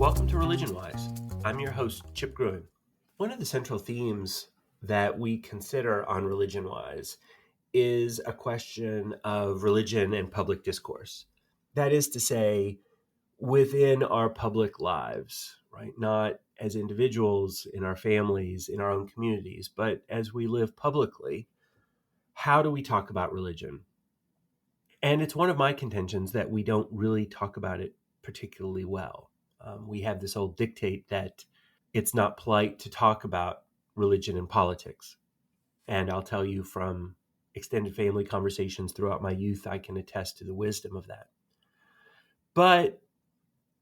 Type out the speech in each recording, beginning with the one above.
Welcome to ReligionWise. I'm your host, Chip Gruen. One of the central themes that we consider on ReligionWise is a question of religion and public discourse. That is to say, within our public lives, right? Not as individuals in our families, in our own communities, but as we live publicly, how do we talk about religion? And it's one of my contentions that we don't really talk about it particularly well. We have this old dictate that it's not polite to talk about religion and politics. And I'll tell you from extended family conversations throughout my youth, I can attest to the wisdom of that. But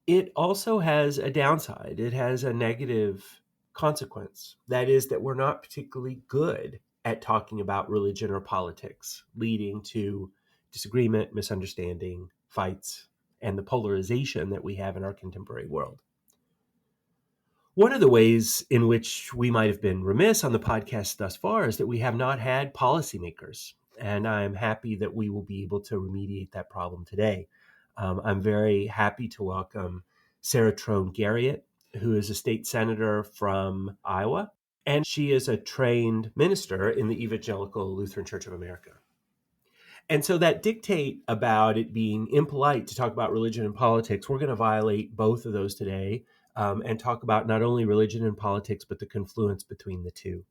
it also has a downside. It has a negative consequence. That is that we're not particularly good at talking about religion or politics, leading to disagreement, misunderstanding, fights, and the polarization that we have in our contemporary world. One of the ways in which we might have been remiss on the podcast thus far is that we have not had policymakers, and I'm happy that we will be able to remediate that problem today. I'm very happy to welcome Sarah Trone Garriott, who is a state senator from Iowa, and she is a trained minister in the Evangelical Lutheran Church of America. And so that dictate about it being impolite to talk about religion and politics, we're going to violate both of those today and talk about not only religion and politics, but the confluence between the two.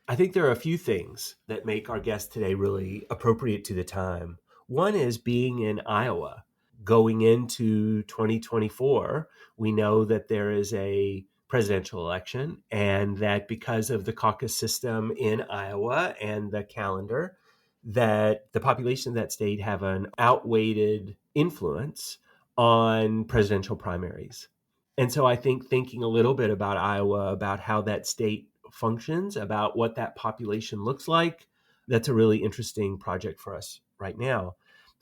I think there are a few things that make our guest today really appropriate to the time. One is being in Iowa. Going into 2024, we know that there is a presidential election, and that because of the caucus system in Iowa and the calendar, that the population of that state have an outweighed influence on presidential primaries. And so I think thinking a little bit about Iowa, about how that state functions, about what that population looks like, that's a really interesting project for us right now.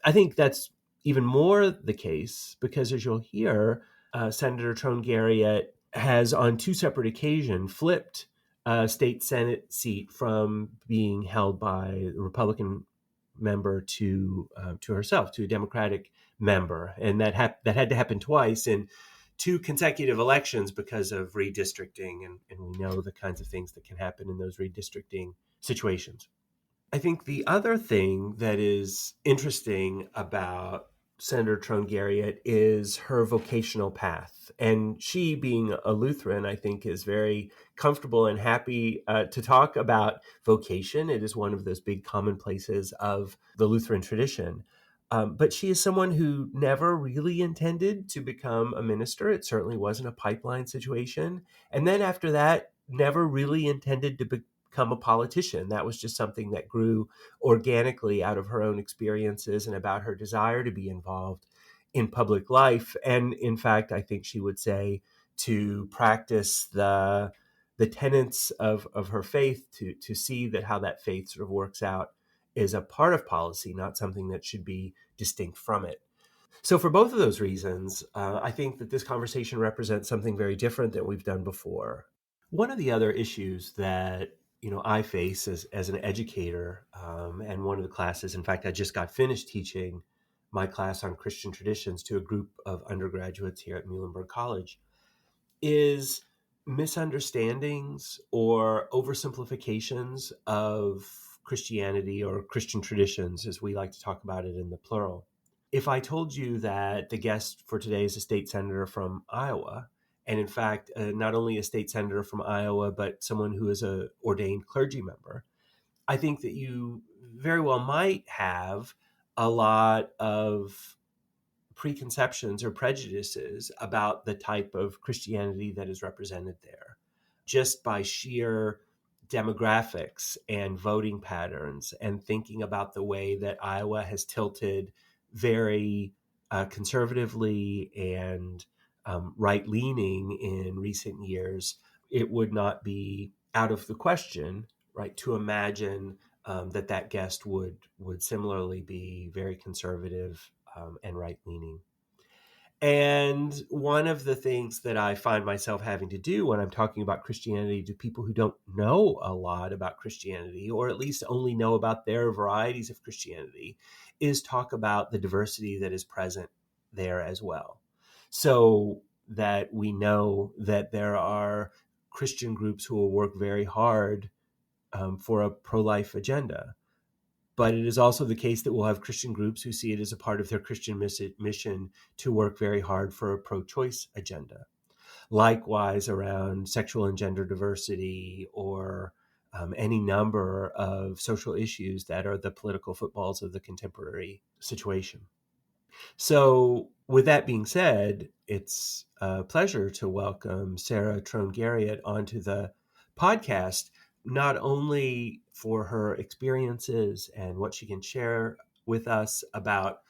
I think that's even more the case because, as you'll hear, Senator Trone Garriott has on two separate occasions flipped a state Senate seat from being held by a Republican member to herself, to a Democratic member. And that had to happen twice in two consecutive elections because of redistricting. And we know the kinds of things that can happen in those redistricting situations. I think the other thing that is interesting about Senator Trone Garriott is her vocational path. And she, being a Lutheran, I think is very comfortable and happy to talk about vocation. It is one of those big commonplaces of the Lutheran tradition. But she is someone who never really intended to become a minister. It certainly wasn't a pipeline situation. And then after that, never really intended to become a politician. That was just something that grew organically out of her own experiences and about her desire to be involved in public life. And in fact, I think she would say to practice the tenets of her faith, to see that how that faith sort of works out is a part of policy, not something that should be distinct from it. So for both of those reasons, I think that this conversation represents something very different than we've done before. One of the other issues that I face as an educator, and one of the classes, in fact, I just got finished teaching my class on Christian traditions to a group of undergraduates here at Muhlenberg College, is misunderstandings or oversimplifications of Christianity or Christian traditions, as we like to talk about it in the plural. If I told you that the guest for today is a state senator from Iowa, and in fact, not only a state senator from Iowa, but someone who is an ordained clergy member, I think that you very well might have a lot of preconceptions or prejudices about the type of Christianity that is represented there, just by sheer demographics and voting patterns, and thinking about the way that Iowa has tilted very conservatively and right-leaning in recent years. It would not be out of the question, right, to imagine that guest would similarly be very conservative and right-leaning. And one of the things that I find myself having to do when I'm talking about Christianity to people who don't know a lot about Christianity, or at least only know about their varieties of Christianity, is talk about the diversity that is present there as well. So that we know that there are Christian groups who will work very hard for a pro-life agenda. But it is also the case that we'll have Christian groups who see it as a part of their Christian mission to work very hard for a pro-choice agenda. Likewise, around sexual and gender diversity or any number of social issues that are the political footballs of the contemporary situation. So with that being said, it's a pleasure to welcome Sarah Trone Garriott onto the podcast, not only for her experiences and what she can share with us about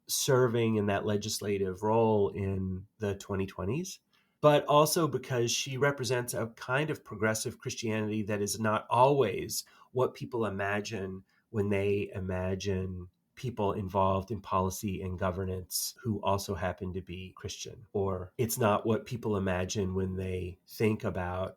serving in that legislative role in the 2020s, but also because she represents a kind of progressive Christianity that is not always what people imagine when they imagine people involved in policy and governance who also happen to be Christian. Or it's not what people imagine when they think about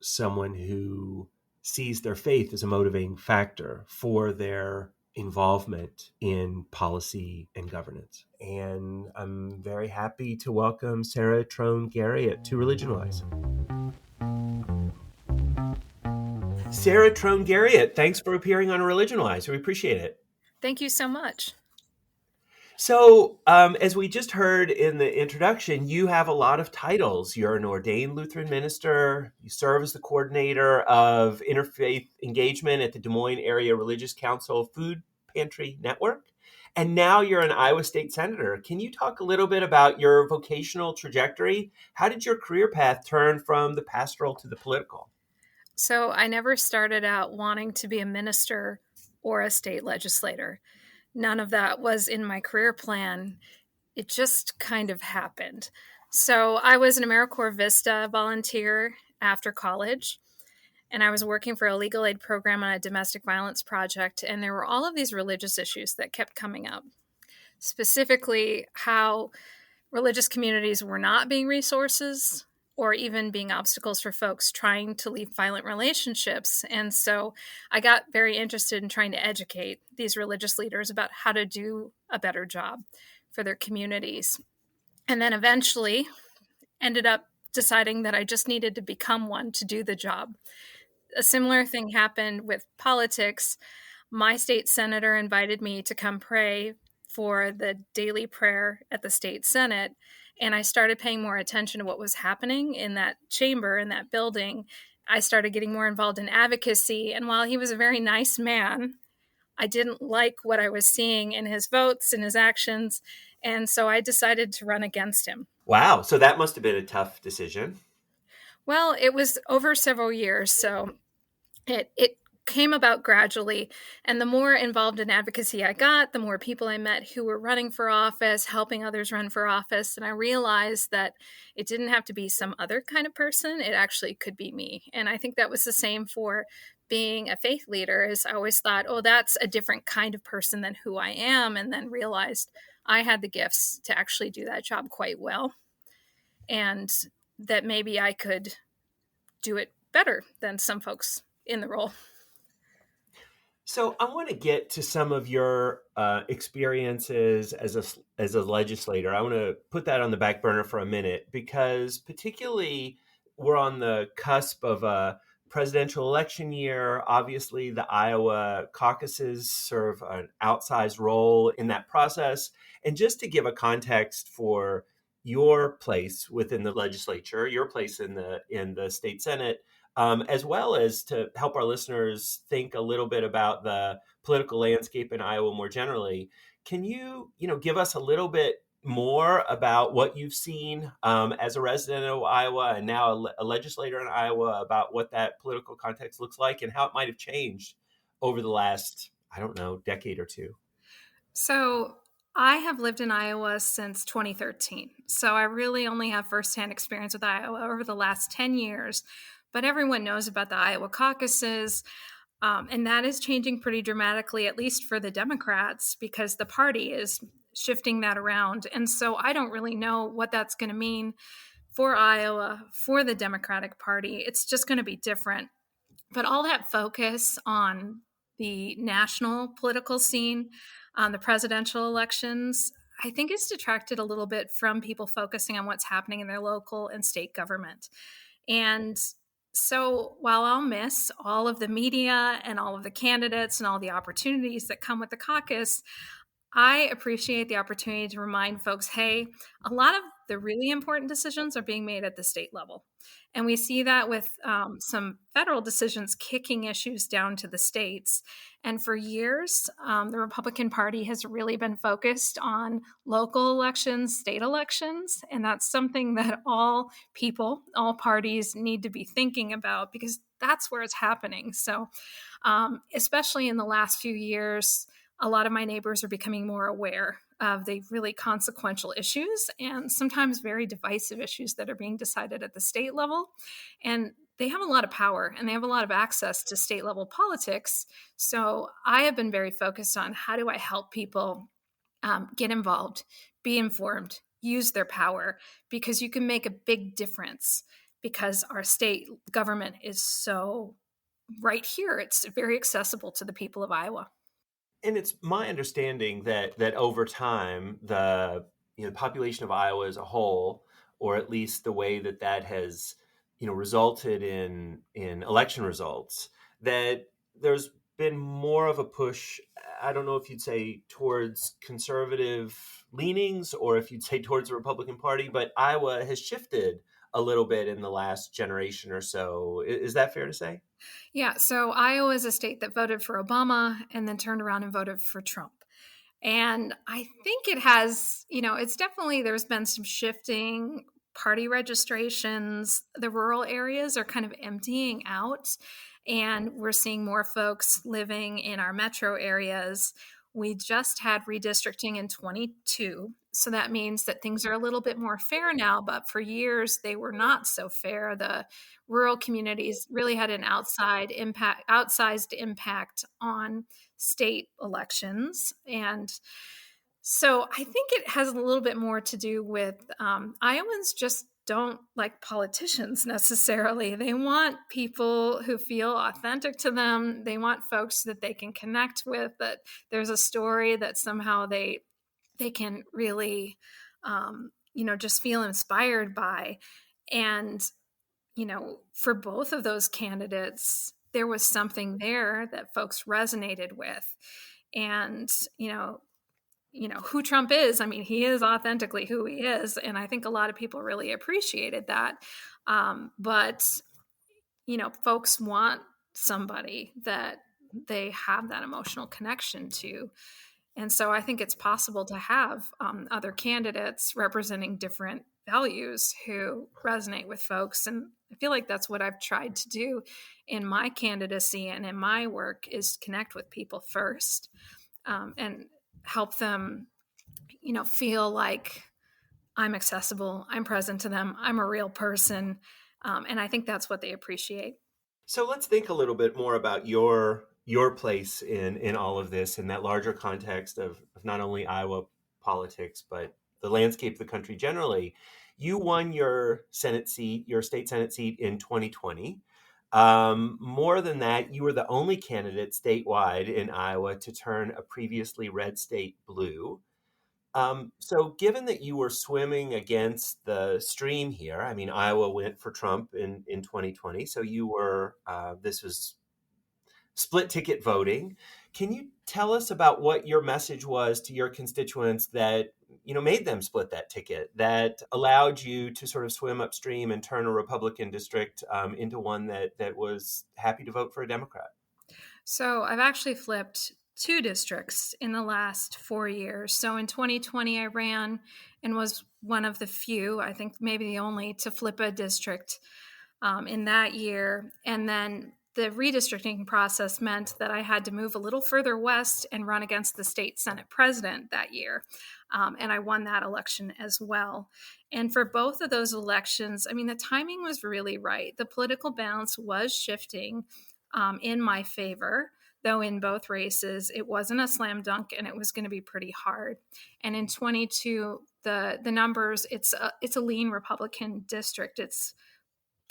someone who sees their faith as a motivating factor for their involvement in policy and governance. And I'm very happy to welcome Sarah Trone Garriott to ReligionWise. Sarah Trone Garriott, thanks for appearing on ReligionWise. We appreciate it. Thank you so much. So, as we just heard in the introduction, you have a lot of titles. You're an ordained Lutheran minister. You serve as the coordinator of interfaith engagement at the Des Moines Area Religious Council Food Pantry Network. And now you're an Iowa State Senator. Can you talk a little bit about your vocational trajectory? How did your career path turn from the pastoral to the political? So I never started out wanting to be a minister or a state legislator. None of that was in my career plan. It just kind of happened. So I was an AmeriCorps Vista volunteer after college, and I was working for a legal aid program on a domestic violence project, and there were all of these religious issues that kept coming up, specifically how religious communities were not being resources or even being obstacles for folks trying to leave violent relationships. And so I got very interested in trying to educate these religious leaders about how to do a better job for their communities. And then eventually ended up deciding that I just needed to become one to do the job. A similar thing happened with politics. My state senator invited me to come pray for the daily prayer at the state Senate. And I started paying more attention to what was happening in that chamber, in that building. I started getting more involved in advocacy. And while he was a very nice man, I didn't like what I was seeing in his votes and his actions. And so I decided to run against him. Wow. So that must have been a tough decision. Well, it was over several years. So it came about gradually. And the more involved in advocacy I got, the more people I met who were running for office, helping others run for office. And I realized that it didn't have to be some other kind of person. It actually could be me. And I think that was the same for being a faith leader. Is I always thought, oh, that's a different kind of person than who I am. And then realized I had the gifts to actually do that job quite well. And that maybe I could do it better than some folks in the role. So I want to get to some of your experiences as a legislator. I want to put that on the back burner for a minute because particularly we're on the cusp of a presidential election year. Obviously, the Iowa caucuses serve an outsized role in that process. And just to give a context for your place within the legislature, your place in the state Senate, as well as to help our listeners think a little bit about the political landscape in Iowa more generally. Can you, give us a little bit more about what you've seen as a resident of Iowa and now a legislator in Iowa about what that political context looks like and how it might have changed over the last, decade or two? So I have lived in Iowa since 2013. So I really only have firsthand experience with Iowa over the last 10 years. But everyone knows about the Iowa caucuses, and that is changing pretty dramatically, at least for the Democrats, because the party is shifting that around. And so I don't really know what that's going to mean for Iowa, for the Democratic Party. It's just going to be different. But all that focus on the national political scene, on the presidential elections, I think it's detracted a little bit from people focusing on what's happening in their local and state government. And so while I'll miss all of the media and all of the candidates and all the opportunities that come with the caucus, I appreciate the opportunity to remind folks, hey, a lot of the really important decisions are being made at the state level. And we see that with some federal decisions kicking issues down to the states. And for years, the Republican Party has really been focused on local elections, state elections. And that's something that all people, all parties need to be thinking about because that's where it's happening. So, especially in the last few years, a lot of my neighbors are becoming more aware of the really consequential issues and sometimes very divisive issues that are being decided at the state level. And they have a lot of power and they have a lot of access to state level politics. So I have been very focused on how do I help people get involved, be informed, use their power, because you can make a big difference because our state government is so right here. It's very accessible to the people of Iowa. And it's my understanding that over time, the population of Iowa as a whole, or at least the way that has resulted in election results, that there's been more of a push. I don't know if you'd say towards conservative leanings or if you'd say towards the Republican Party, but Iowa has shifted a little bit in the last generation or so. Is that fair to say? Yeah, so Iowa is a state that voted for Obama and then turned around and voted for Trump. And I think it has, it's definitely, there's been some shifting party registrations. The rural areas are kind of emptying out, and we're seeing more folks living in our metro areas. We just had redistricting in 22. So that means that things are a little bit more fair now, but for years they were not so fair. The rural communities really had an outsized impact on state elections. And so I think it has a little bit more to do with Iowans just don't like politicians necessarily. They want people who feel authentic to them. They want folks that they can connect with, that there's a story that somehow they can really, just feel inspired by. And, for both of those candidates, there was something there that folks resonated with. And, who Trump is, I mean, he is authentically who he is. And I think a lot of people really appreciated that. But, folks want somebody that they have that emotional connection to. And so I think it's possible to have other candidates representing different values who resonate with folks. And I feel like that's what I've tried to do in my candidacy and in my work is connect with people first and help them, feel like I'm accessible, I'm present to them, I'm a real person. And I think that's what they appreciate. So let's think a little bit more about your place in all of this in that larger context of not only Iowa politics, but the landscape of the country generally. You won your Senate seat, your state Senate seat in 2020. More than that, you were the only candidate statewide in Iowa to turn a previously red state blue. So given that you were swimming against the stream here, I mean, Iowa went for Trump in 2020, so you were, this was split ticket voting. Can you tell us about what your message was to your constituents that, made them split that ticket, that allowed you to sort of swim upstream and turn a Republican district into one that was happy to vote for a Democrat? So I've actually flipped 2 districts in the last 4 years. So in 2020, I ran and was one of the few, I think maybe the only, to flip a district in that year. And then the redistricting process meant that I had to move a little further west and run against the state Senate president that year. And I won that election as well. And for both of those elections, I mean, the timing was really right. The political balance was shifting in my favor, though in both races, it wasn't a slam dunk and it was going to be pretty hard. And in 22, the numbers, it's a lean Republican district. It's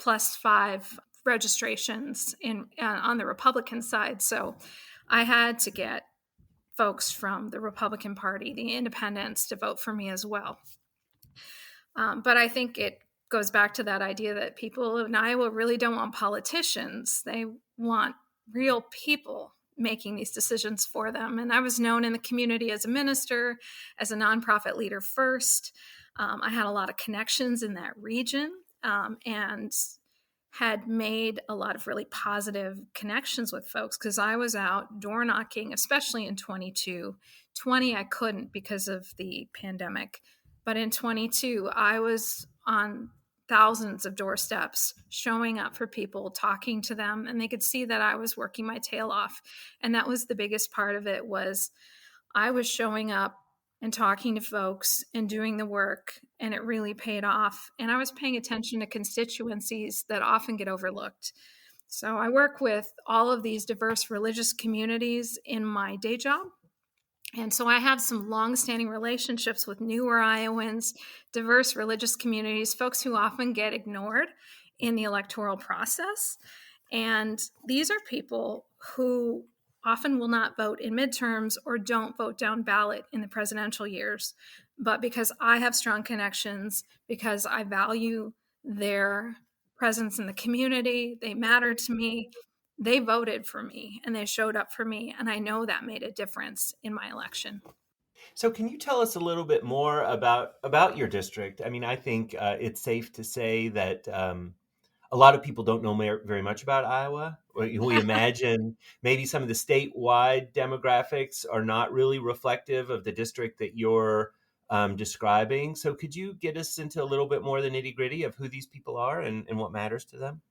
+5 registrations on the Republican side. So I had to get folks from the Republican Party, the independents, to vote for me as well. But I think it goes back to that idea that people in Iowa really don't want politicians. They want real people making these decisions for them. And I was known in the community as a minister, as a nonprofit leader first. I had a lot of connections in that region, and had made a lot of really positive connections with folks because I was out door knocking, especially in 22. 20, I couldn't because of the pandemic. But in 22, I was on thousands of doorsteps, showing up for people, talking to them, and they could see that I was working my tail off. And that was the biggest part of it, was I was showing up and talking to folks and doing the work, and it really paid off. And I was paying attention to constituencies that often get overlooked. So I work with all of these diverse religious communities in my day job. And so I have some longstanding relationships with newer Iowans, diverse religious communities, folks who often get ignored in the electoral process. And these are people who often will not vote in midterms or don't vote down ballot in the presidential years. But because I have strong connections, because I value their presence in the community, they matter to me, they voted for me and they showed up for me. And I know that made a difference in my election. So can you tell us a little bit more about your district? I mean, I think it's safe to say that a lot of people don't know very much about Iowa. We imagine maybe some of the statewide demographics are not really reflective of the district that you're describing. So could you get us into a little bit more of the nitty gritty of who these people are and what matters to them?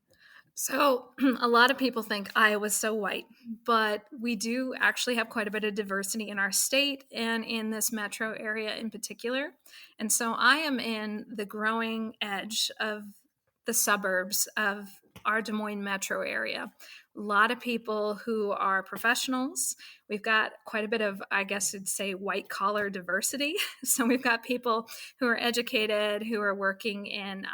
So, a lot of people think Iowa's so white, but we do actually have quite a bit of diversity in our state and in this metro area in particular. And so, I am in the growing edge of the suburbs of our Des Moines metro area. A lot of people who are professionals. We've got quite a bit of, I guess you'd say, white collar diversity. So, we've got people who are educated, who are working in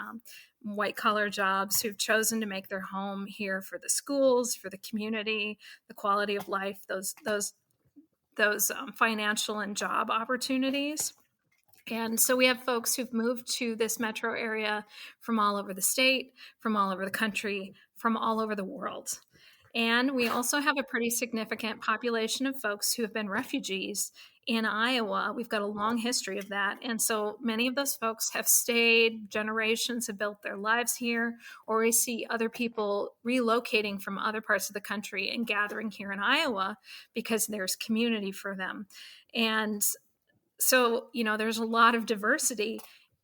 white collar jobs, who've chosen to make their home here for the schools, for the community, the quality of life, those financial and job opportunities. And so we have folks who've moved to this metro area from all over the state, from all over the country, from all over the world. And we also have a pretty significant population of folks who have been refugees in Iowa. We've got a long history of that. And so many of those folks have stayed, generations have built their lives here, or we see other people relocating from other parts of the country and gathering here in Iowa because there's community for them. And so, there's a lot of diversity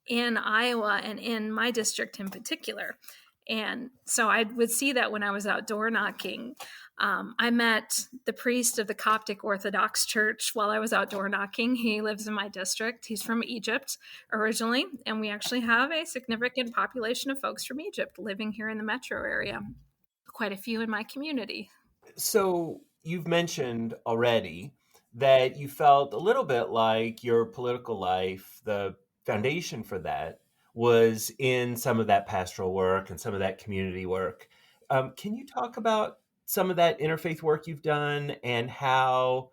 in Iowa and in my district in particular. And so I would see that when I was out door knocking. I met the priest of the Coptic Orthodox Church while I was out door knocking. He lives in my district. He's from Egypt originally, and we actually have a significant population of folks from Egypt living here in the metro area, quite a few in my community. So you've mentioned already that you felt a little bit like your political life, the foundation for that was in some of that pastoral work and some of that community work. Can you talk about some of that interfaith work you've done and how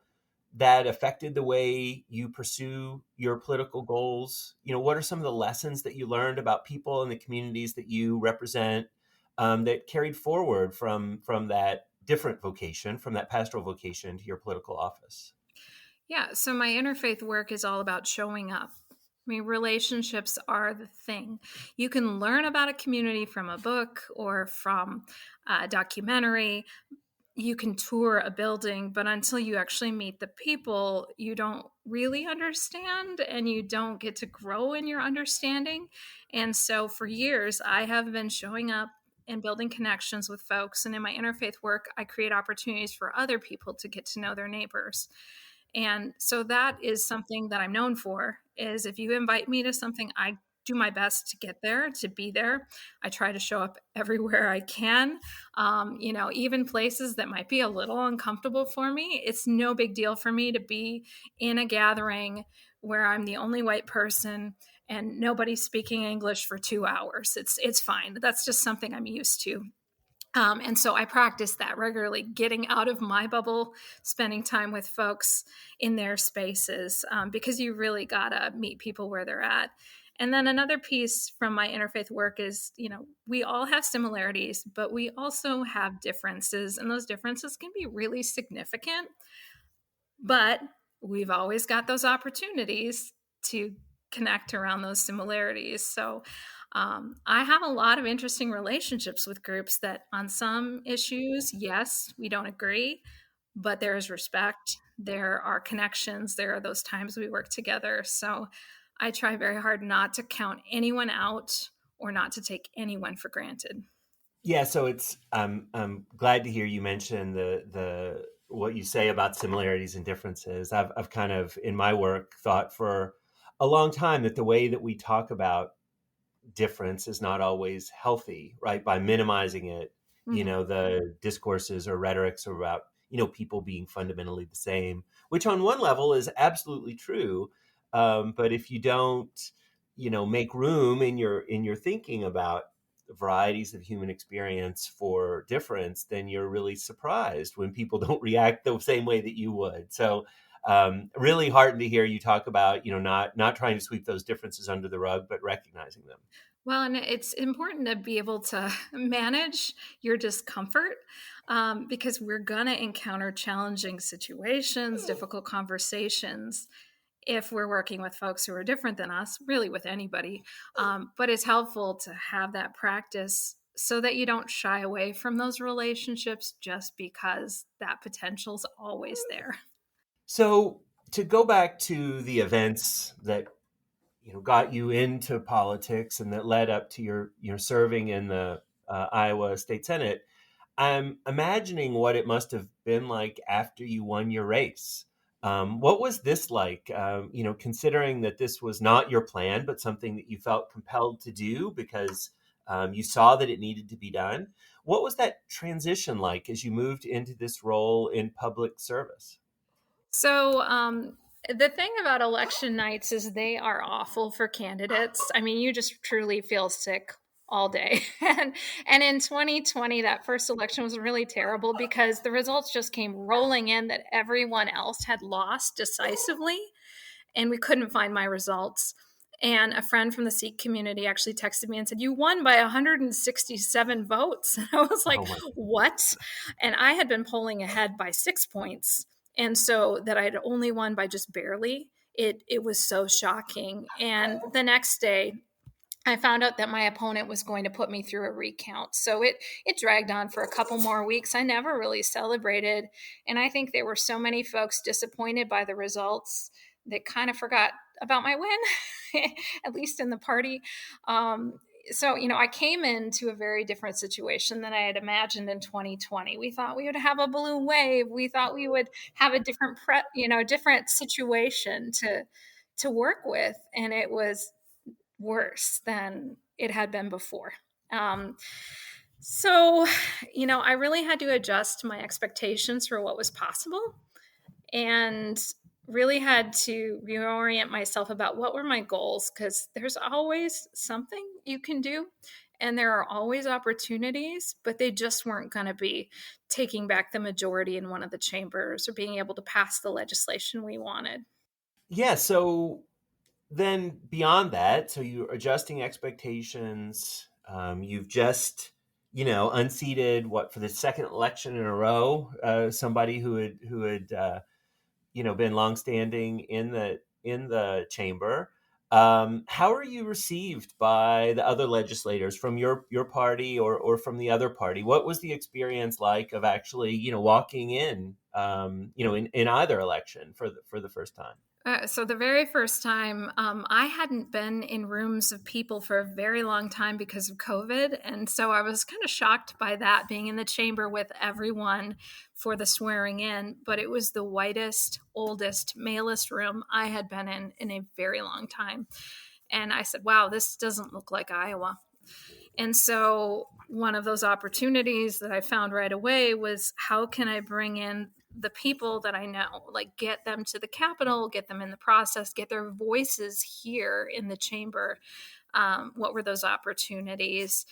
that affected the way you pursue your political goals? What are some of the lessons that you learned about people and the communities that you represent that carried forward from that different vocation, from that pastoral vocation to your political office? Yeah, so my interfaith work is all about showing up. I mean, relationships are the thing. You can learn about a community from a book or from a documentary. You can tour a building, but until you actually meet the people, you don't really understand and you don't get to grow in your understanding. And so for years, I have been showing up and building connections with folks. And in my interfaith work, I create opportunities for other people to get to know their neighbors. And so that is something that I'm known for, is if you invite me to something, I do my best to get there, to be there. I try to show up everywhere I can. Even places that might be a little uncomfortable for me, it's no big deal for me to be in a gathering where I'm the only white person and nobody's speaking English for 2 hours. It's fine. That's just something I'm used to. And so I practice that regularly, getting out of my bubble, spending time with folks in their spaces, because you really got to meet people where they're at. And then another piece from my interfaith work is, we all have similarities, but we also have differences, and those differences can be really significant. But we've always got those opportunities to connect around those similarities. So I have a lot of interesting relationships with groups that on some issues, yes, we don't agree, but there is respect. There are connections. There are those times we work together. So I try very hard not to count anyone out or not to take anyone for granted. Yeah, so I'm glad to hear you mention the what you say about similarities and differences. I've kind of in my work thought for a long time that the way that we talk about difference is not always healthy, right? By minimizing it, Mm-hmm. the discourses or rhetorics are about, people being fundamentally the same, which on one level is absolutely true. But if you don't, make room in your thinking about varieties of human experience for difference, then you're really surprised when people don't react the same way that you would. So really heartened to hear you talk about, not trying to sweep those differences under the rug, but recognizing them. Well, and it's important to be able to manage your discomfort, because we're going to encounter challenging situations, difficult conversations if we're working with folks who are different than us, really with anybody. But it's helpful to have that practice so that you don't shy away from those relationships just because that potential's always there. So to go back to the events that got you into politics and that led up to your serving in the Iowa State Senate, I'm imagining what it must have been like after you won your race. What was this like? Considering that this was not your plan, but something that you felt compelled to do because you saw that it needed to be done. What was that transition like as you moved into this role in public service? So, the thing about election nights is they are awful for candidates. I mean, you just truly feel sick all day. And in 2020, that first election was really terrible because the results just came rolling in that everyone else had lost decisively, and we couldn't find my results. And a friend from the Sikh community actually texted me and said, "You won by 167 votes." And I was like, Oh my. "What?" And I had been polling ahead by 6 points. And so that I'd only won by just barely, it was so shocking. And the next day, I found out that my opponent was going to put me through a recount. So it dragged on for a couple more weeks. I never really celebrated. And I think there were so many folks disappointed by the results that kind of forgot about my win, at least in the party. So, I came into a very different situation than I had imagined in 2020. We thought we would have a balloon wave. We thought we would have a different situation to work with, and it was worse than it had been before. Um, so, I really had to adjust my expectations for what was possible, and really had to reorient myself about what were my goals, because there's always something you can do and there are always opportunities, but they just weren't going to be taking back the majority in one of the chambers or being able to pass the legislation we wanted. Yeah, so then beyond that, so you're adjusting expectations. You've just, unseated what for the second election in a row, somebody who had been longstanding in the chamber. How are you received by the other legislators from your party or from the other party? What was the experience like of actually walking in either election for the first time? So the very first time, I hadn't been in rooms of people for a very long time because of COVID, and so I was kind of shocked by that, being in the chamber with everyone for the swearing in. But it was the whitest, oldest, malest room I had been in a very long time, and I said, "Wow, this doesn't look like Iowa." And so one of those opportunities that I found right away was, how can I bring in the people that I know, like get them to the Capitol, get them in the process, get their voices here in the chamber? What were those opportunities?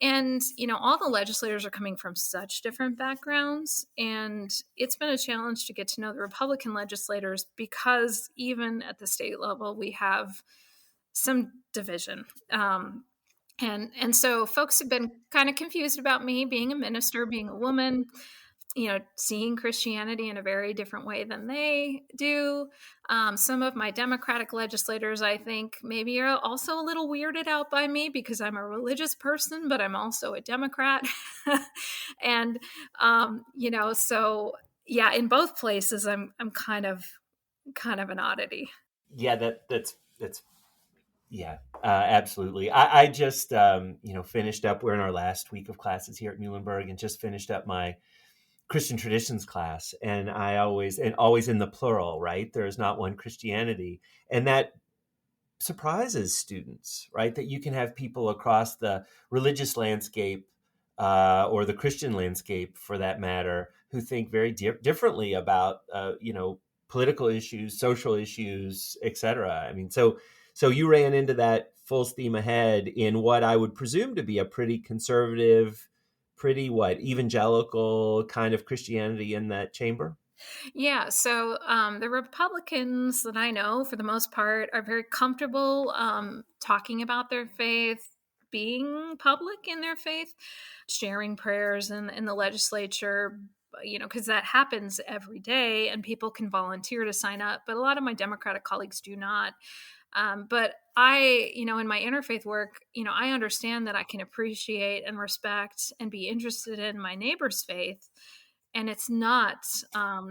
And, all the legislators are coming from such different backgrounds. And it's been a challenge to get to know the Republican legislators because even at the state level, we have some division. And so folks have been kind of confused about me being a minister, being a woman, seeing Christianity in a very different way than they do. Some of my Democratic legislators, I think, maybe are also a little weirded out by me because I'm a religious person, but I'm also a Democrat. And, so yeah, in both places, I'm kind of an oddity. Yeah, that's yeah, absolutely. I just finished up. We're in our last week of classes here at Muhlenberg, and just finished up my Christian traditions class. And always in the plural, right? There is not one Christianity, and that surprises students, right? That you can have people across the religious landscape, or the Christian landscape, for that matter, who think very differently about political issues, social issues, etc. I mean, so you ran into that full steam ahead in what I would presume to be a pretty conservative, pretty evangelical kind of Christianity in that chamber. Yeah, so the Republicans that I know, for the most part, are very comfortable talking about their faith, being public in their faith, sharing prayers in the legislature, because that happens every day and people can volunteer to sign up. But a lot of my Democratic colleagues do not. But I, in my interfaith work, I understand that I can appreciate and respect and be interested in my neighbor's faith. And it's not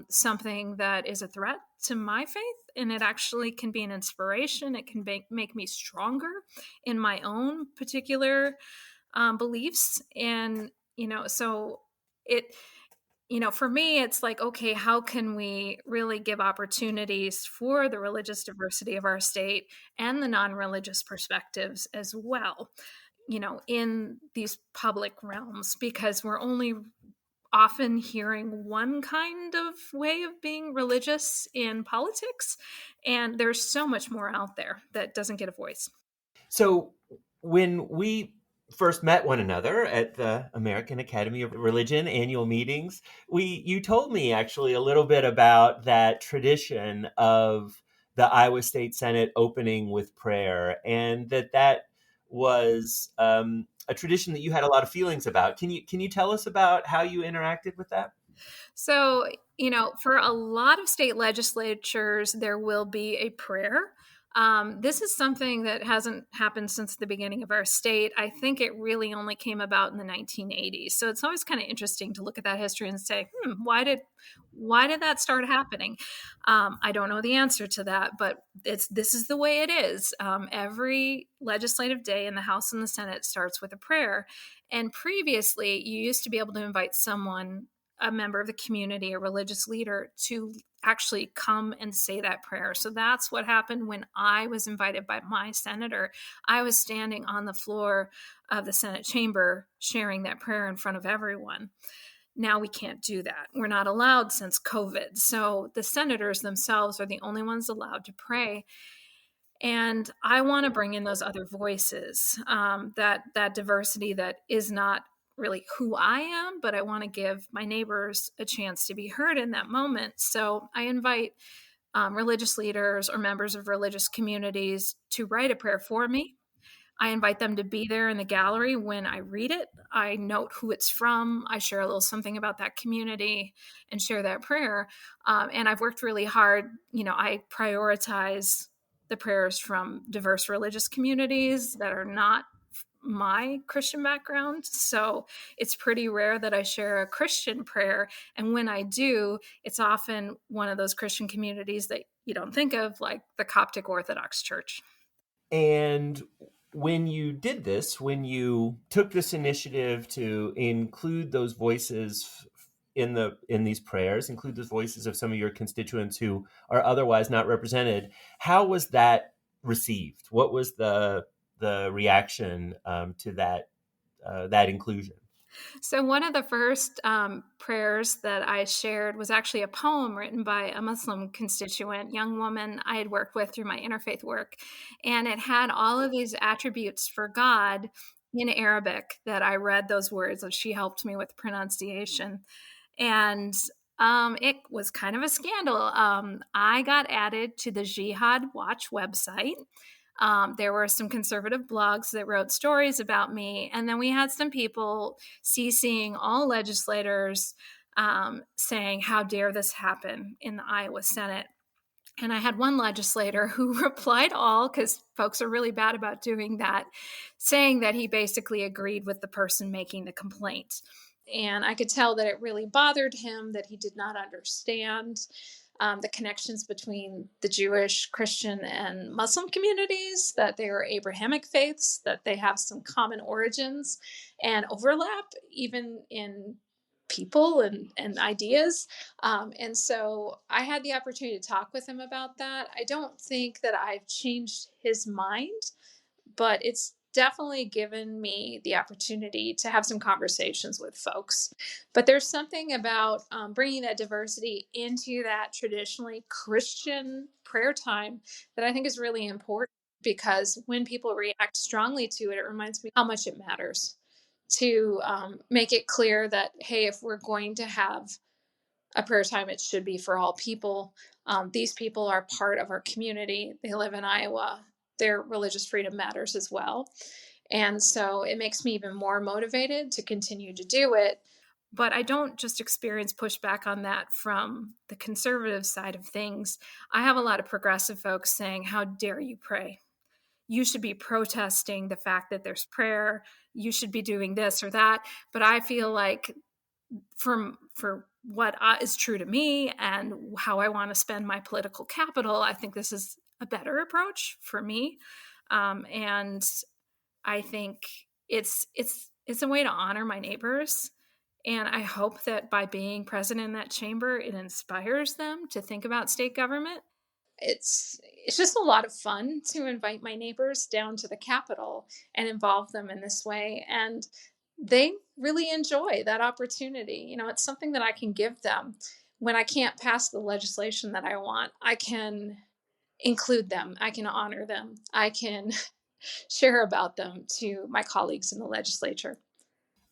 something that is a threat to my faith. And it actually can be an inspiration. It can make me stronger in my own particular beliefs. And, so it, for me, it's like, okay, how can we really give opportunities for the religious diversity of our state and the non-religious perspectives as well, in these public realms, because we're only often hearing one kind of way of being religious in politics. And there's so much more out there that doesn't get a voice. So when we first met one another at the American Academy of Religion annual meetings, you told me actually a little bit about that tradition of the Iowa State Senate opening with prayer, and that was a tradition that you had a lot of feelings about. Can you tell us about how you interacted with that? So, for a lot of state legislatures, there will be a prayer. This is something that hasn't happened since the beginning of our state. I think it really only came about in the 1980s. So it's always kind of interesting to look at that history and say, why did that start happening? I don't know the answer to that, but this is the way it is. Every legislative day in the House and the Senate starts with a prayer. And previously, you used to be able to invite someone, a member of the community, a religious leader, to actually come and say that prayer. So that's what happened when I was invited by my senator. I was standing on the floor of the Senate chamber sharing that prayer in front of everyone. Now we can't do that. We're not allowed since COVID. So the senators themselves are the only ones allowed to pray. And I want to bring in those other voices, that diversity that is not really who I am, but I want to give my neighbors a chance to be heard in that moment. So I invite religious leaders or members of religious communities to write a prayer for me. I invite them to be there in the gallery when I read it. I note who it's from. I share a little something about that community and share that prayer. And I've worked really hard. I prioritize the prayers from diverse religious communities that are not my Christian background. So it's pretty rare that I share a Christian prayer. And when I do, it's often one of those Christian communities that you don't think of, like the Coptic Orthodox Church. And when you did this, when you took this initiative to include those voices in these prayers, include those voices of some of your constituents who are otherwise not represented, how was that received? What was the reaction to that inclusion? So one of the first prayers that I shared was actually a poem written by a Muslim constituent, young woman I had worked with through my interfaith work. And it had all of these attributes for God in Arabic that I read those words, and she helped me with pronunciation. And it was kind of a scandal. I got added to the Jihad Watch website. There were some conservative blogs that wrote stories about me. And then we had some people CCing all legislators saying, how dare this happen in the Iowa Senate? And I had one legislator who replied all, because folks are really bad about doing that, saying that he basically agreed with the person making the complaint. And I could tell that it really bothered him, that he did not understand the connections between the Jewish, Christian, and Muslim communities, that they are Abrahamic faiths, that they have some common origins and overlap, even in people and ideas. And so I had the opportunity to talk with him about that. I don't think that I've changed his mind, but it's definitely given me the opportunity to have some conversations with folks. But there's something about bringing that diversity into that traditionally Christian prayer time that I think is really important, because when people react strongly to it, it reminds me how much it matters to make it clear that, hey, if we're going to have a prayer time, it should be for all people. These people are part of our community. They live in Iowa. Their religious freedom matters as well. And so it makes me even more motivated to continue to do it. But I don't just experience pushback on that from the conservative side of things. I have a lot of progressive folks saying, how dare you pray? You should be protesting the fact that there's prayer. You should be doing this or that. But I feel like for what is true to me and how I want to spend my political capital, I think this is a better approach for me. And I think it's a way to honor my neighbors. And I hope that by being present in that chamber, it inspires them to think about state government. It's just a lot of fun to invite my neighbors down to the Capitol and involve them in this way. And they really enjoy that opportunity. You know, it's something that I can give them. When I can't pass the legislation that I want, I can include them, I can honor them, I can share about them to my colleagues in the legislature.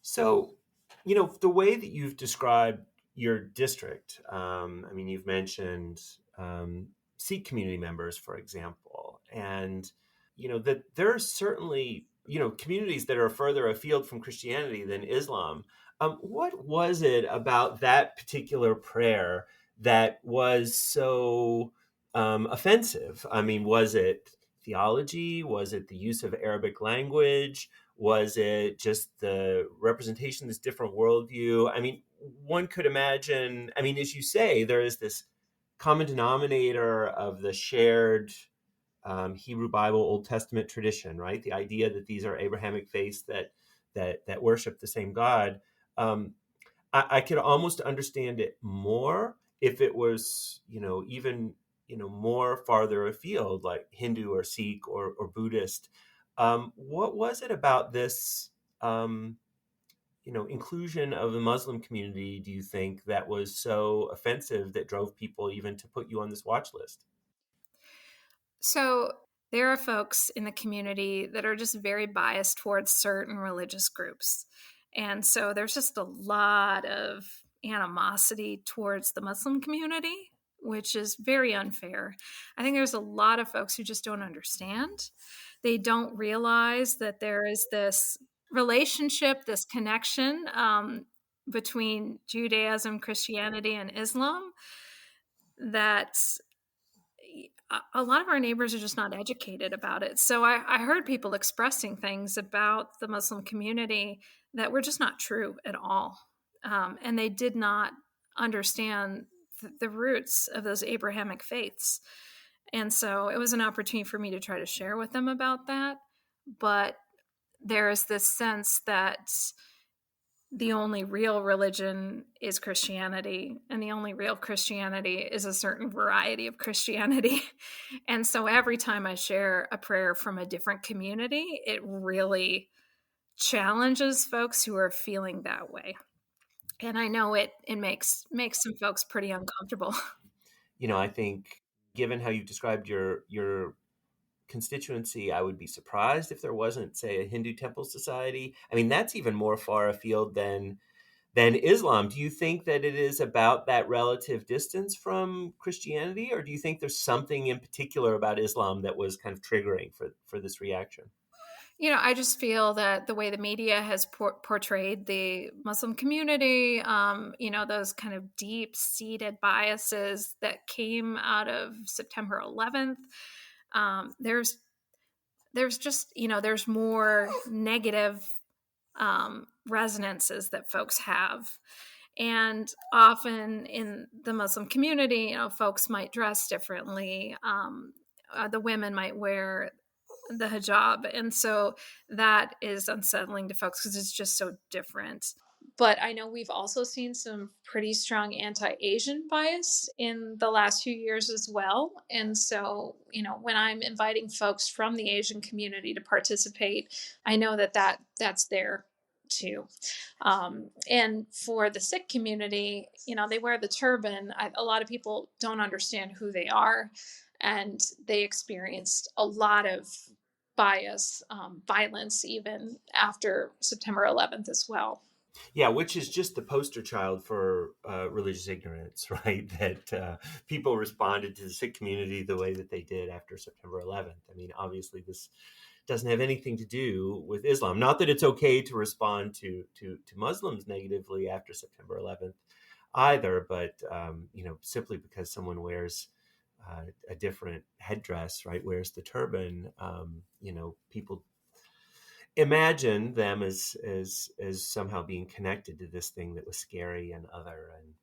So, the way that you've described your district, I mean, you've mentioned Sikh community members, for example, and, that there are certainly, communities that are further afield from Christianity than Islam. What was it about that particular prayer that was so offensive? I mean, was it theology? Was it the use of Arabic language? Was it just the representation of this different worldview? I mean, one could imagine, I mean, as you say, there is this common denominator of the shared Hebrew Bible, Old Testament tradition, right? The idea that these are Abrahamic faiths that worship the same God. I could almost understand it more if it was, even more farther afield, like Hindu or Sikh or Buddhist. What was it about this, inclusion of the Muslim community, do you think, that was so offensive that drove people even to put you on this watch list? So there are folks in the community that are just very biased towards certain religious groups. And so there's just a lot of animosity towards the Muslim community, which is very unfair. I think there's a lot of folks who just don't understand. They don't realize that there is this relationship, this connection between Judaism, Christianity, and Islam, that a lot of our neighbors are just not educated about it. So I heard people expressing things about the Muslim community that were just not true at all. And they did not understand the roots of those Abrahamic faiths. And so it was an opportunity for me to try to share with them about that. But there is this sense that the only real religion is Christianity, and the only real Christianity is a certain variety of Christianity. And so every time I share a prayer from a different community, it really challenges folks who are feeling that way. And I know it makes some folks pretty uncomfortable. I think given how you've described your constituency, I would be surprised if there wasn't, say, a Hindu temple society. I mean, that's even more far afield than Islam. Do you think that it is about that relative distance from Christianity, or do you think there's something in particular about Islam that was kind of triggering for this reaction? I just feel that the way the media has portrayed the Muslim community, those kind of deep-seated biases that came out of September 11th, there's just, there's more negative resonances that folks have. And often in the Muslim community, folks might dress differently. The women might wear the hijab. And so that is unsettling to folks because it's just so different. But I know we've also seen some pretty strong anti-Asian bias in the last few years as well. And so, when I'm inviting folks from the Asian community to participate, I know that's there too. And for the Sikh community, they wear the turban. A lot of people don't understand who they are, and they experienced a lot of bias, violence, even after September 11th as well. Yeah, which is just the poster child for religious ignorance, right? That people responded to the Sikh community the way that they did after September 11th. I mean, obviously, this doesn't have anything to do with Islam. Not that it's okay to respond to Muslims negatively after September 11th either, but simply because someone wears a different headdress, right, wears the turban, people imagine them as somehow being connected to this thing that was scary and other. And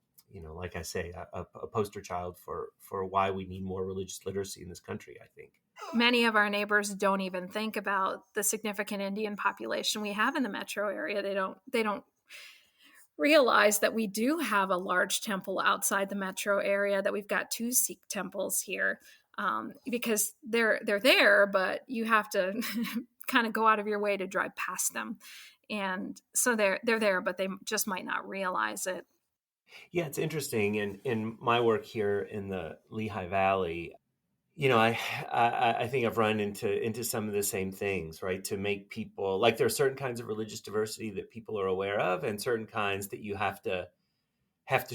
like I say, a poster child for why we need more religious literacy in this country, I think. Many of our neighbors don't even think about the significant Indian population we have in the metro area. They don't realize that we do have a large temple outside the metro area, that we've got 2 Sikh temples here, because they're there, but you have to kind of go out of your way to drive past them. And so they're there, but they just might not realize it. Yeah, it's interesting. In my work here in the Lehigh Valley, I think I've run into some of the same things, right? To make people, like, there are certain kinds of religious diversity that people are aware of, and certain kinds that you have to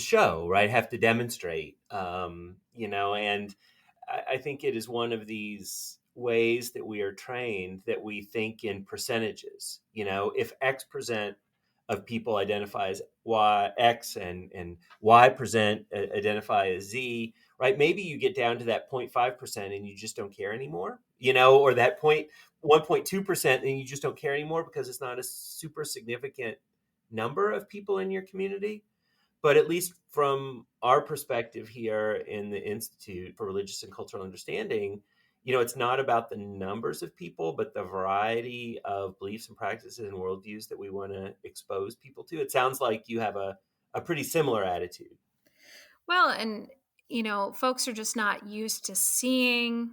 show, right? Have to demonstrate, and I think it is one of these ways that we are trained that we think in percentages. If X% of people identify as Y X and Y% identify as Z, right? Maybe you get down to that 0.5% and you just don't care anymore, or that 1.2% and you just don't care anymore because it's not a super significant number of people in your community. But at least from our perspective here in the Institute for Religious and Cultural Understanding, it's not about the numbers of people, but the variety of beliefs and practices and worldviews that we want to expose people to. It sounds like you have a pretty similar attitude. Well, and, folks are just not used to seeing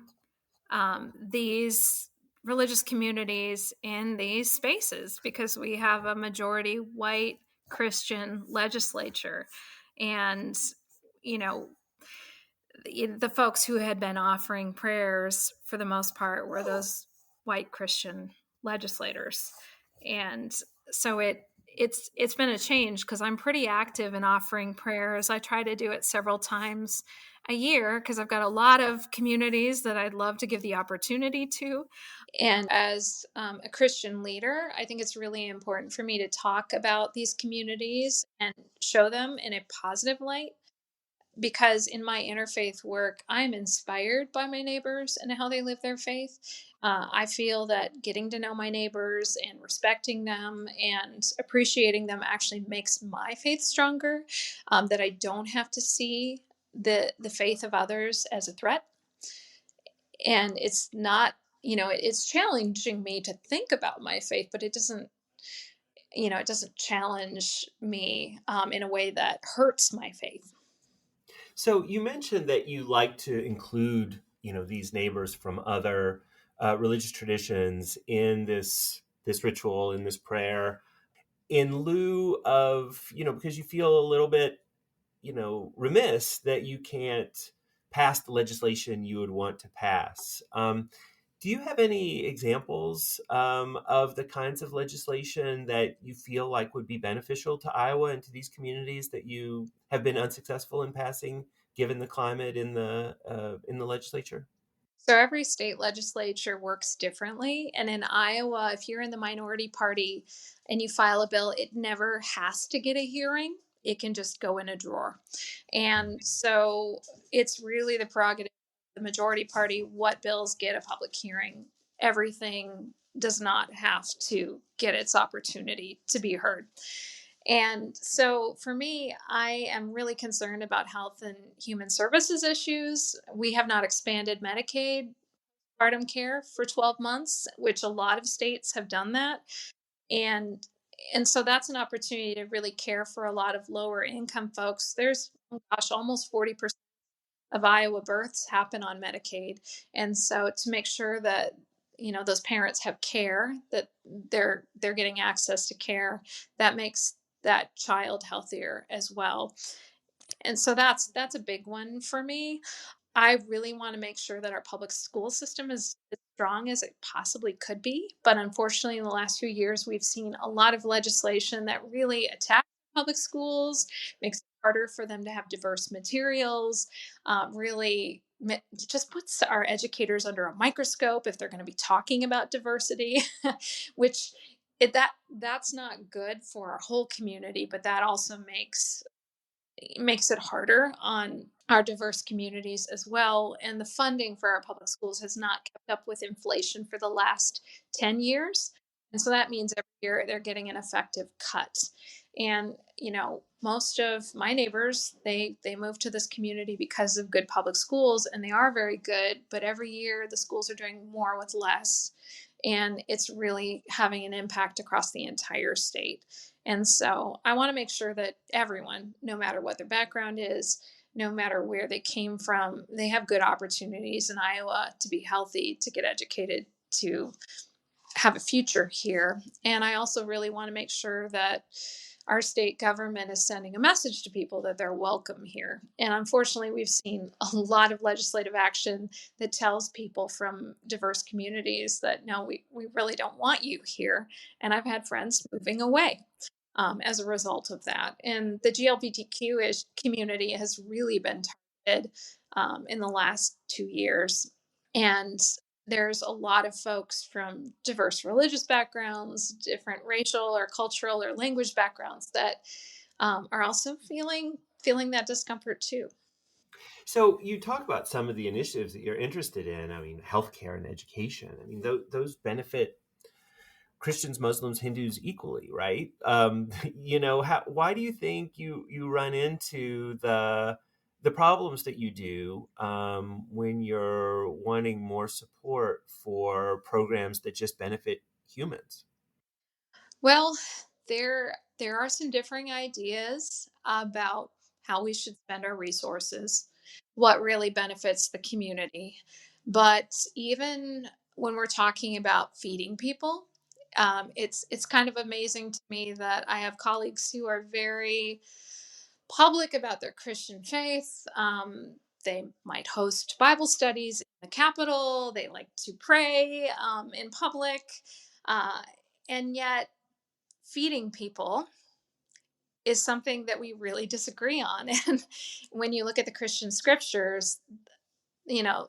these religious communities in these spaces because we have a majority white Christian legislature. And, the folks who had been offering prayers for the most part were those white Christian legislators. And so it's been a change because I'm pretty active in offering prayers. I try to do it several times a year because I've got a lot of communities that I'd love to give the opportunity to. And as a Christian leader, I think it's really important for me to talk about these communities and show them in a positive light, because in my interfaith work, I'm inspired by my neighbors and how they live their faith. I feel that getting to know my neighbors and respecting them and appreciating them actually makes my faith stronger, that I don't have to see the faith of others as a threat. And it's not, it's challenging me to think about my faith, but it doesn't challenge me in a way that hurts my faith. So you mentioned that you like to include, these neighbors from other religious traditions in this ritual, in this prayer, in lieu of, because you feel a little bit, remiss that you can't pass the legislation you would want to pass. Do you have any examples of the kinds of legislation that you feel like would be beneficial to Iowa and to these communities that you have been unsuccessful in passing, given the climate in the legislature? So every state legislature works differently. And in Iowa, if you're in the minority party and you file a bill, it never has to get a hearing. It can just go in a drawer. And so it's really the prerogative of the majority party what bills get a public hearing. Everything does not have to get its opportunity to be heard. And so for me, I am really concerned about health and human services issues. We have not expanded Medicaid postpartum care for 12 months, which a lot of states have done that. And and so that's an opportunity to really care for a lot of lower income folks. There's, oh gosh, almost 40% of Iowa births happen on Medicaid. And so to make sure that those parents have care, that they're getting access to care, that makes that child healthier as well. And so that's a big one for me. I really want to make sure that our public school system is as strong as it possibly could be. But unfortunately, in the last few years, we've seen a lot of legislation that really attacks public schools, makes it harder for them to have diverse materials, really just puts our educators under a microscope if they're going to be talking about diversity, which that's not good for our whole community, but that also makes it harder on our diverse communities as well. And the funding for our public schools has not kept up with inflation for the last 10 years. And so that means every year they're getting an effective cut. And, most of my neighbors, they moved to this community because of good public schools, and they are very good, but every year the schools are doing more with less. And it's really having an impact across the entire state. And so I want to make sure that everyone, no matter what their background is, no matter where they came from, they have good opportunities in Iowa to be healthy, to get educated, to have a future here. And I also really want to make sure that our state government is sending a message to people that they're welcome here. And unfortunately, we've seen a lot of legislative action that tells people from diverse communities that no, we really don't want you here. And I've had friends moving away as a result of that. And the GLBTQ community has really been targeted in the last 2 years. And there's a lot of folks from diverse religious backgrounds, different racial or cultural or language backgrounds that are also feeling that discomfort too. So you talk about some of the initiatives that you're interested in. I mean, healthcare and education. I mean, those benefit Christians, Muslims, Hindus equally, right? Why do you think you run into the problems that you do when you're wanting more support for programs that just benefit humans? Well, there are some differing ideas about how we should spend our resources, what really benefits the community. But even when we're talking about feeding people, it's kind of amazing to me that I have colleagues who are very public about their Christian faith. They might host Bible studies in the Capitol. They like to pray in public. Uh, and yet feeding people is something that we really disagree on. And when you look at the Christian scriptures, you know,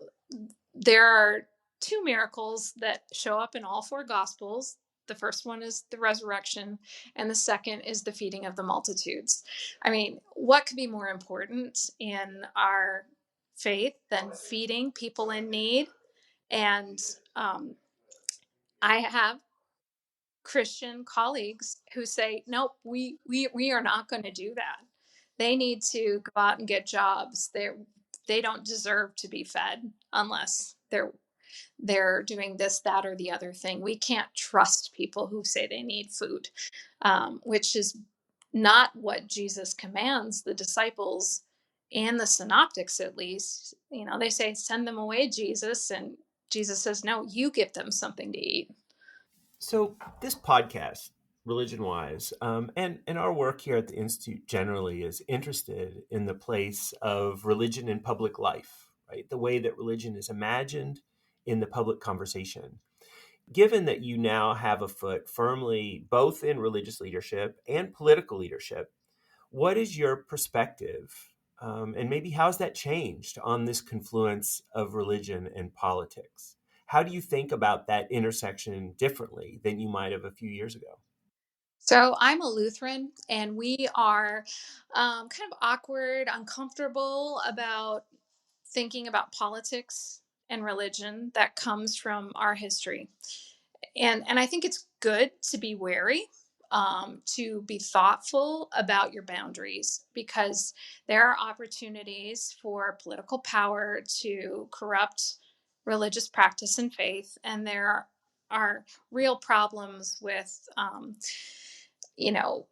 there are two miracles that show up in all four gospels. The first one is the resurrection, and the second is the feeding of the multitudes. I mean, what could be more important in our faith than feeding people in need? And um, I have Christian colleagues who say, nope, we are not going to do that. They need to go out and get jobs. They don't deserve to be fed unless they're doing this, that, or the other thing. We can't trust people who say they need food, which is not what Jesus commands the disciples and the synoptics, at least. They say, send them away, Jesus. And Jesus says, no, you give them something to eat. So this podcast, ReligionWise, and our work here at the Institute generally is interested in the place of religion in public life, right? The way that religion is imagined in the public conversation. Given that you now have a foot firmly both in religious leadership and political leadership, what is your perspective? And maybe how's that changed on this confluence of religion and politics? How do you think about that intersection differently than you might have a few years ago? So I'm a Lutheran, and we are kind of awkward, uncomfortable about thinking about politics and religion that comes from our history. And I think it's good to be wary, to be thoughtful about your boundaries, because there are opportunities for political power to corrupt religious practice and faith, and there are real problems with, you know,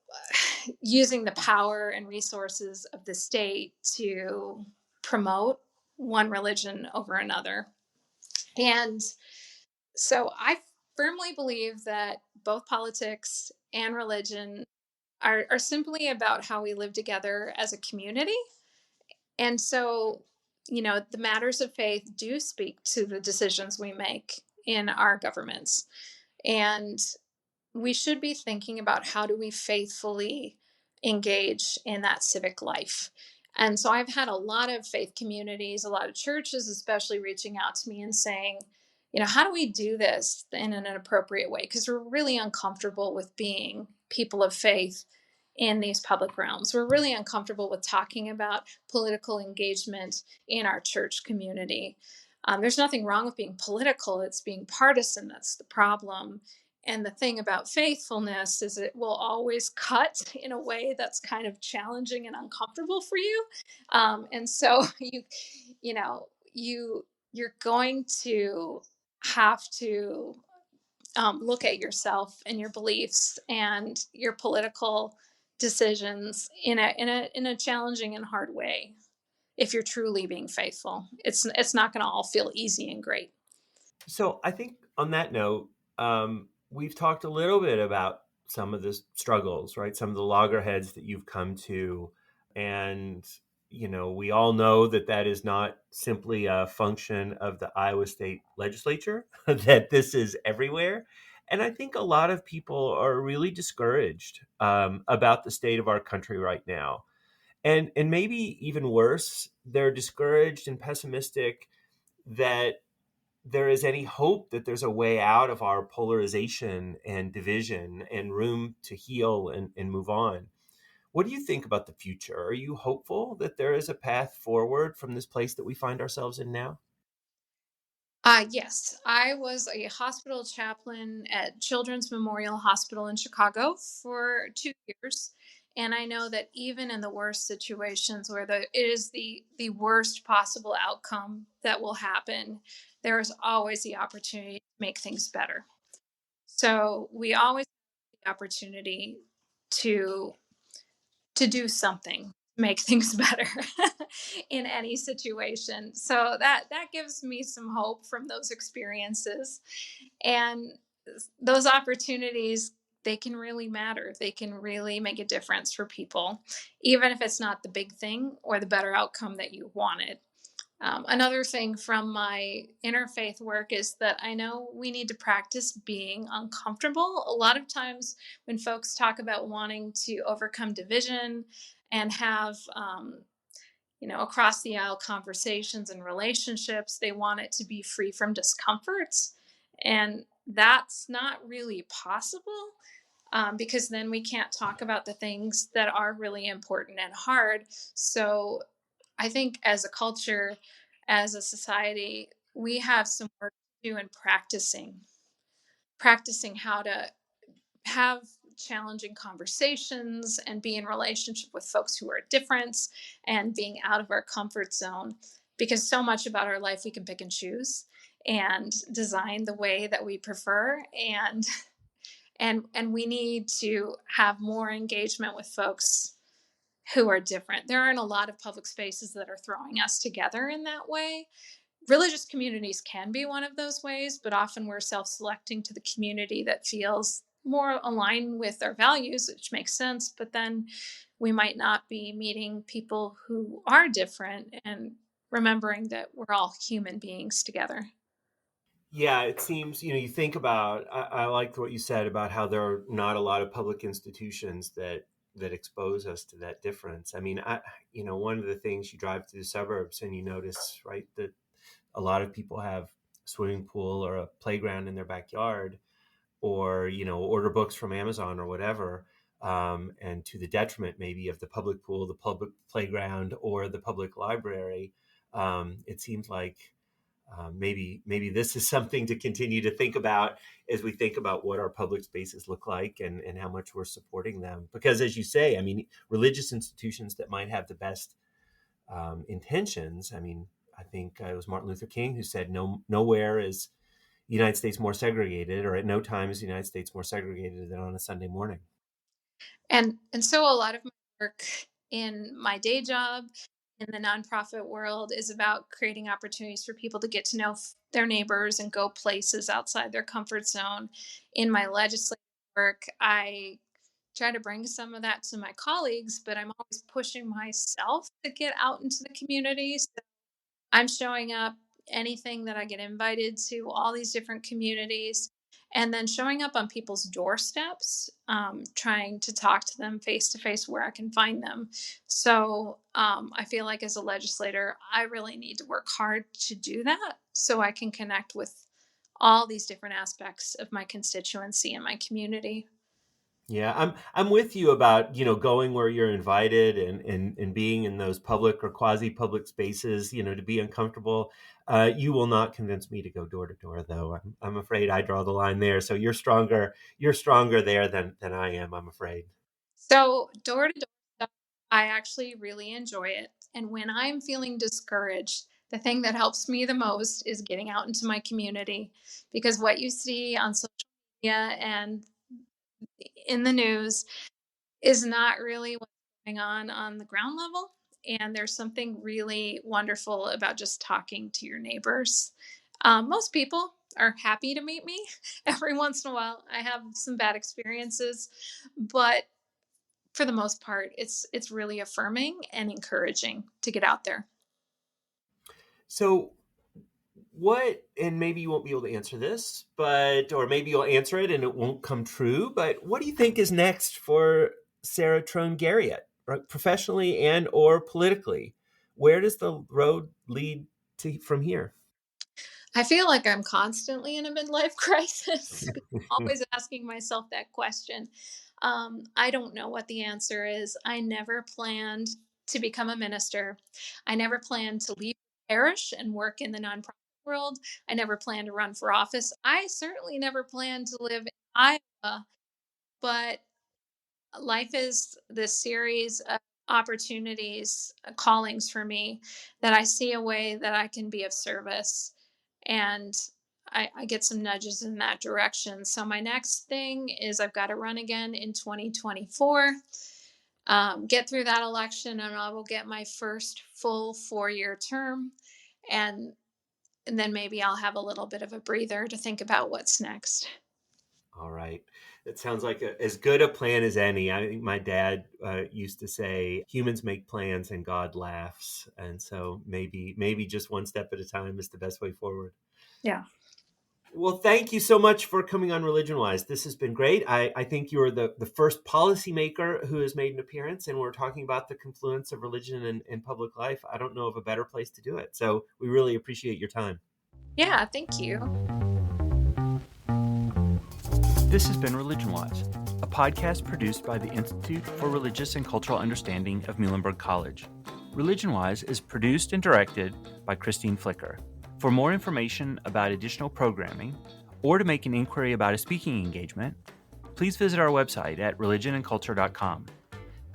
using the power and resources of the state to promote one religion over another. And so I firmly believe that both politics and religion are simply about how we live together as a community. And so, the matters of faith do speak to the decisions we make in our governments. And we should be thinking about how do we faithfully engage in that civic life. And so I've had a lot of faith communities, a lot of churches especially, reaching out to me and saying, how do we do this in an appropriate way? Because we're really uncomfortable with being people of faith in these public realms. We're really uncomfortable with talking about political engagement in our church community. There's nothing wrong with being political, it's being partisan that's the problem. And the thing about faithfulness is it will always cut in a way that's kind of challenging and uncomfortable for you. And so you know, you're going to have to look at yourself and your beliefs and your political decisions in a challenging and hard way. If you're truly being faithful, it's not going to all feel easy and great. So I think on that note, we've talked a little bit about some of the struggles, right? Some of the loggerheads that you've come to. And, we all know that that is not simply a function of the Iowa State legislature, that this is everywhere. And I think a lot of people are really discouraged about the state of our country right now. And maybe even worse, they're discouraged and pessimistic that there is any hope that there's a way out of our polarization and division and room to heal and move on. What do you think about the future? Are you hopeful that there is a path forward from this place that we find ourselves in now? Yes, I was a hospital chaplain at Children's Memorial Hospital in Chicago for 2 years. And I know that even in the worst situations where it is the worst possible outcome that will happen, there is always the opportunity to make things better. So we always have the opportunity to do something, make things better in any situation. So that gives me some hope from those experiences. And those opportunities, they can really matter. They can really make a difference for people, even if it's not the big thing or the better outcome that you wanted. Another thing from my interfaith work is that I know we need to practice being uncomfortable. A lot of times, when folks talk about wanting to overcome division and have, across the aisle conversations and relationships, they want it to be free from discomfort. And that's not really possible, because then we can't talk about the things that are really important and hard. So I think as a culture, as a society, we have some work to do in practicing how to have challenging conversations and be in relationship with folks who are different and being out of our comfort zone, because so much about our life we can pick and choose and design the way that we prefer, and we need to have more engagement with folks who are different. There aren't a lot of public spaces that are throwing us together in that way. Religious communities can be one of those ways, but often we're self-selecting to the community that feels more aligned with our values, which makes sense. But then we might not be meeting people who are different and remembering that we're all human beings together. Yeah, it seems, you think about, I liked what you said about how there are not a lot of public institutions that expose us to that difference. I mean, one of the things, you drive through the suburbs and you notice, right, that a lot of people have a swimming pool or a playground in their backyard, or, order books from Amazon or whatever, and to the detriment maybe of the public pool, the public playground, or the public library. It seems like maybe this is something to continue to think about as we think about what our public spaces look like, and how much we're supporting them. Because, as you say, I mean, religious institutions that might have the best intentions. I mean, I think it was Martin Luther King who said, nowhere is the United States more segregated, or at no time is the United States more segregated than on a Sunday morning. And so a lot of my work in my day job in the nonprofit world is about creating opportunities for people to get to know their neighbors and go places outside their comfort zone. In my legislative work, I try to bring some of that to my colleagues, but I'm always pushing myself to get out into the community. So I'm showing up anything that I get invited to, all these different communities, and then showing up on people's doorsteps, trying to talk to them face to face where I can find them. So I feel like as a legislator, I really need to work hard to do that so I can connect with all these different aspects of my constituency and my community. Yeah, I'm with you about, going where you're invited, and being in those public or quasi public spaces, to be uncomfortable. You will not convince me to go door to door, though. I'm afraid I draw the line there. So you're stronger. You're stronger there than I am, I'm afraid. So door to door stuff, I actually really enjoy it. And when I'm feeling discouraged, the thing that helps me the most is getting out into my community, because what you see on social media and in the news is not really what's going on the ground level. And there's something really wonderful about just talking to your neighbors. Most people are happy to meet me. Every once in a while, I have some bad experiences, but for the most part, it's really affirming and encouraging to get out there. So and maybe you won't be able to answer this, or maybe you'll answer it and it won't come true, but what do you think is next for Sarah Trone Garriott, right, professionally and or politically? Where does the road lead to from here? I feel like I'm constantly in a midlife crisis. Always asking myself that question. I don't know what the answer is. I never planned to become a minister. I never planned to leave the parish and work in the nonprofit world. I never planned to run for office. I certainly never planned to live in Iowa, but life is this series of opportunities, callings for me, that I see a way that I can be of service. And I get some nudges in that direction. So my next thing is I've got to run again in 2024, get through that election, and I will get my first full 4-year term. And, and then maybe I'll have a little bit of a breather to think about what's next. All right. It sounds like as good a plan as any. I think my dad used to say, humans make plans and God laughs. And so maybe just one step at a time is the best way forward. Yeah. Well, thank you so much for coming on ReligionWise. This has been great. I think you're the first policymaker who has made an appearance, and we're talking about the confluence of religion and public life. I don't know of a better place to do it. So we really appreciate your time. Yeah. Thank you. This has been ReligionWise, a podcast produced by the Institute for Religious and Cultural Understanding of Muhlenberg College. ReligionWise is produced and directed by Christine Flicker. For more information about additional programming, or to make an inquiry about a speaking engagement, please visit our website at religionandculture.com.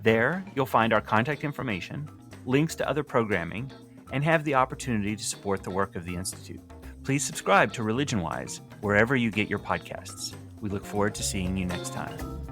There, you'll find our contact information, links to other programming, and have the opportunity to support the work of the Institute. Please subscribe to ReligionWise wherever you get your podcasts. We look forward to seeing you next time.